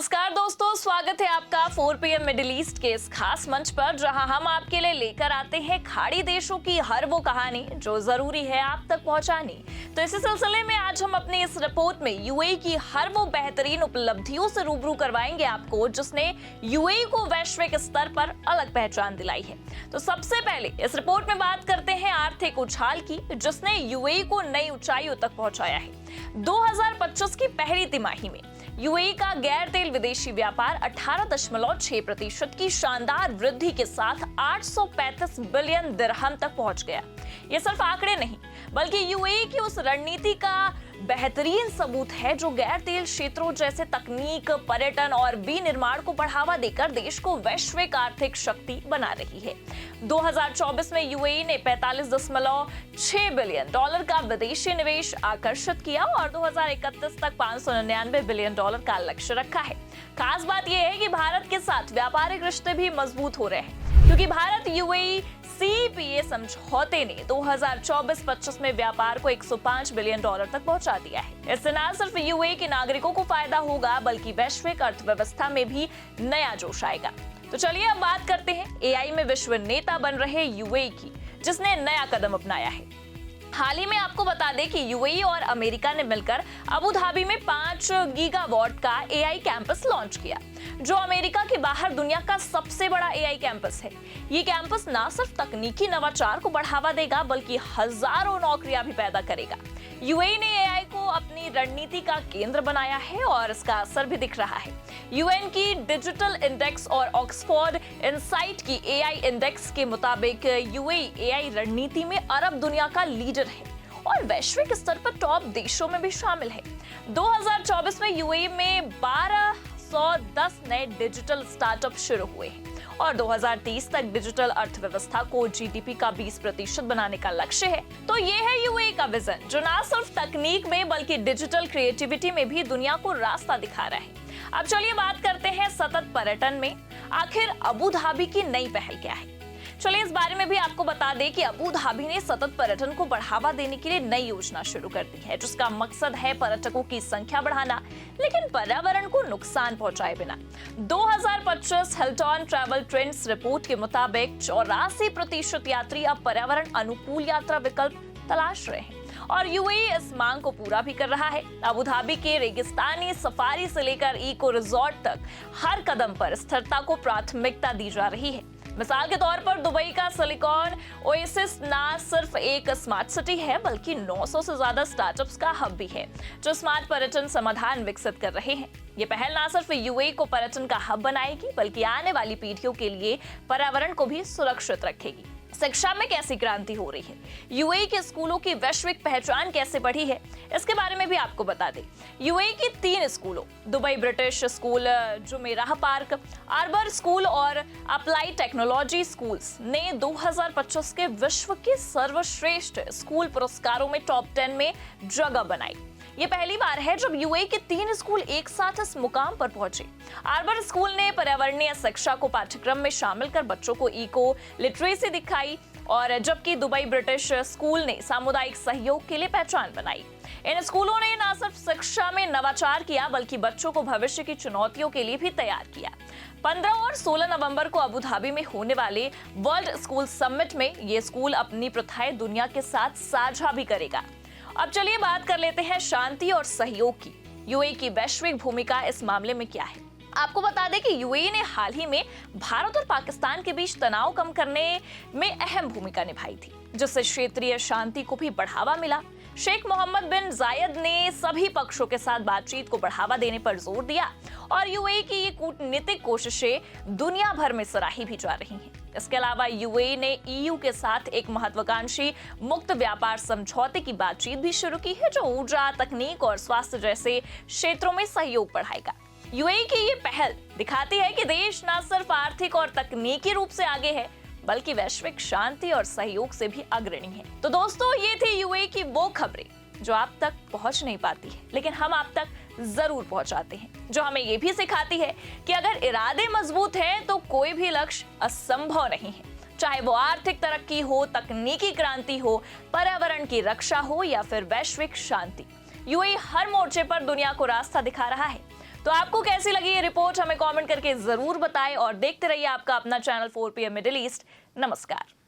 नमस्कार दोस्तों, स्वागत है आपका 4 PM मिडिल ईस्ट के इस खास मंच पर, जहां हम आपके लिए लेकर आते हैं खाड़ी देशों की हर वो कहानी जो जरूरी है आप तक पहुंचानी। तो इसी सिलसिले में आज हम अपनी इस रिपोर्ट में यूएई की हर वो बेहतरीन उपलब्धियों से रूबरू करवाएंगे आपको, जिसने यूएई को वैश्विक स्तर पर अलग पहचान दिलाई है। तो सबसे पहले इस रिपोर्ट में बात करते हैं आर्थिक उछाल की, जिसने यूएई को नई ऊंचाइयों तक पहुंचाया है। 2025 की पहली तिमाही में यूएई का गैर तेल विदेशी व्यापार 18.6% की शानदार वृद्धि के साथ 835 बिलियन दिरहम तक पहुंच गया। ये सिर्फ आंकड़े नहीं, बल्कि यूएई की उस रणनीति का बेहतरीन सबूत है जो गैर तेल क्षेत्रों जैसे तकनीक, पर्यटन और विनिर्माण को बढ़ावा देकर देश को वैश्विक आर्थिक शक्ति बना रही है। 2024 में यूएई ने $45.6 बिलियन का विदेशी निवेश आकर्षित किया और 2031 तक $599 बिलियन का लक्ष्य रखा है। खास बात यह है कि भारत के साथ व्यापारिक रिश्ते भी मजबूत हो रहे हैं, क्योंकि भारत यूएई सीईपीए समझौते ने 2024-25 में व्यापार को $105 बिलियन तक पहुंचा दिया है। इससे न सिर्फ यूएई के नागरिकों को फायदा होगा, बल्कि वैश्विक अर्थव्यवस्था में भी नया जोश आएगा। तो चलिए अब बात करते हैं एआई में विश्व नेता बन रहे यूएई की, जिसने नया कदम अपनाया है। हाल ही में आपको बता दें कि यूएई और अमेरिका ने मिलकर अबू धाबी में 5 गीगावाट का एआई कैंपस लॉन्च किया, जो अमेरिका के बाहर दुनिया का सबसे बड़ा एआई कैंपस है। ये कैंपस न सिर्फ तकनीकी नवाचार को बढ़ावा देगा, बल्कि हजारों नौकरियां भी पैदा करेगा। यूएई ने एआई को अपनी रणनीति का केंद्र बनाया है और इसका असर भी दिख रहा है। यूएन की डिजिटल इंडेक्स और ऑक्सफोर्ड इनसाइट की एआई इंडेक्स के मुताबिक यूएई एआई रणनीति में अरब दुनिया का लीडर है और वैश्विक स्तर पर टॉप देशों में भी शामिल है। 2024 में यूएई में 1210 नए डिजिटल स्टार्टअप शुरू हुए हैं और 2030 तक डिजिटल अर्थव्यवस्था को जीडीपी का 20% बनाने का लक्ष्य है। तो ये है यूएई का विजन, जो न सिर्फ तकनीक में बल्कि डिजिटल क्रिएटिविटी में भी दुनिया को रास्ता दिखा रहा है। अब चलिए बात करते हैं सतत पर्यटन में आखिर अबू धाबी की नई पहल क्या है। चलिए इस बारे में भी आपको बता दें कि अबू धाबी ने सतत पर्यटन को बढ़ावा देने के लिए नई योजना शुरू कर दी है, जिसका मकसद है पर्यटकों की संख्या बढ़ाना, लेकिन पर्यावरण को नुकसान पहुंचाए बिना। 2025 हिल्टन ट्रैवल ट्रेंड्स रिपोर्ट के मुताबिक 84% यात्री अब पर्यावरण अनुकूल यात्रा विकल्प तलाश रहे हैं और यूएई इस मांग को पूरा भी कर रहा है। अबू धाबी के रेगिस्तानी सफारी से लेकर इको रिजॉर्ट तक हर कदम पर स्थिरता को प्राथमिकता दी जा रही है। मिसाल के तौर पर दुबई का सिलिकॉन ओएसिस ना सिर्फ एक स्मार्ट सिटी है, बल्कि 900 से ज्यादा स्टार्टअप्स का हब भी है, जो स्मार्ट पर्यटन समाधान विकसित कर रहे हैं। ये पहल न सिर्फ यूएई को पर्यटन का हब बनाएगी, बल्कि आने वाली पीढ़ियों के लिए पर्यावरण को भी सुरक्षित रखेगी। शिक्षा में कैसी क्रांति हो रही है, यूएई के स्कूलों की वैश्विक पहचान कैसे बढ़ी है, इसके बारे में भी आपको बता दें। यूएई की 3 स्कूलों, Dubai British school, Jumeirah park arbor school और अप्लाइड टेक्नोलॉजी स्कूल्स ने 2025 के विश्व के सर्वश्रेष्ठ स्कूल पुरस्कारों में टॉप 10 में जगह बनाई। ये पहली बार है जब यूएई के 3 स्कूल एक साथ इस मुकाम पर पहुंचे। आर्बर स्कूल ने पर्यावरणीय शिक्षा को पाठ्यक्रम में शामिल कर बच्चों को इको लिटरेसी दिखाई, और जबकि दुबई ब्रिटिश स्कूल ने सामुदायिक सहयोग के लिए पहचान बनाई। इन स्कूलों ने न सिर्फ शिक्षा में नवाचार किया, बल्कि बच्चों को भविष्य की चुनौतियों के लिए भी तैयार किया। 15 और 16 नवंबर को अबू धाबी में होने वाले वर्ल्ड स्कूल समिट में ये स्कूल अपनी प्रथाएं दुनिया के साथ साझा भी करेगा। अब चलिए बात कर लेते हैं शांति और सहयोग की। यूएई की वैश्विक भूमिका इस मामले में क्या है। आपको बता दें कि यूएई ने हाल ही में भारत और पाकिस्तान के बीच तनाव कम करने में अहम भूमिका निभाई थी, जिससे क्षेत्रीय शांति को भी बढ़ावा मिला। शेख मोहम्मद बिन जायद ने सभी पक्षों के साथ बातचीत को बढ़ावा देने पर जोर दिया और यूएई की ये कूटनीतिक कोशिशें दुनिया भर में सराही भी जा रही हैं। इसके अलावा यूएई ने ईयू के साथ एक महत्वाकांक्षी मुक्त व्यापार समझौते की बातचीत भी शुरू की है, जो ऊर्जा, तकनीक और स्वास्थ्य जैसे क्षेत्रों में सहयोग बढ़ाएगा। यूएई की ये पहल दिखाती है कि देश न सिर्फ आर्थिक और तकनीकी रूप से आगे है, बल्कि वैश्विक शांति और सहयोग से भी अग्रणी है। तो दोस्तों, ये थी यूएई की वो खबरें जो आप तक पहुंच नहीं पाती है, लेकिन हम आप तक जरूर पहुंचाते हैं, जो हमें ये भी सिखाती है कि अगर इरादे मजबूत हैं तो कोई भी लक्ष्य असंभव नहीं है। चाहे वो आर्थिक तरक्की हो, तकनीकी क्रांति हो, पर्यावरण की रक्षा हो या फिर वैश्विक शांति, यूएई हर मोर्चे पर दुनिया को रास्ता दिखा रहा है। तो आपको कैसी लगी ये रिपोर्ट हमें कमेंट करके जरूर बताएं और देखते रहिए आपका अपना चैनल 4 PM मिडिल ईस्ट। नमस्कार।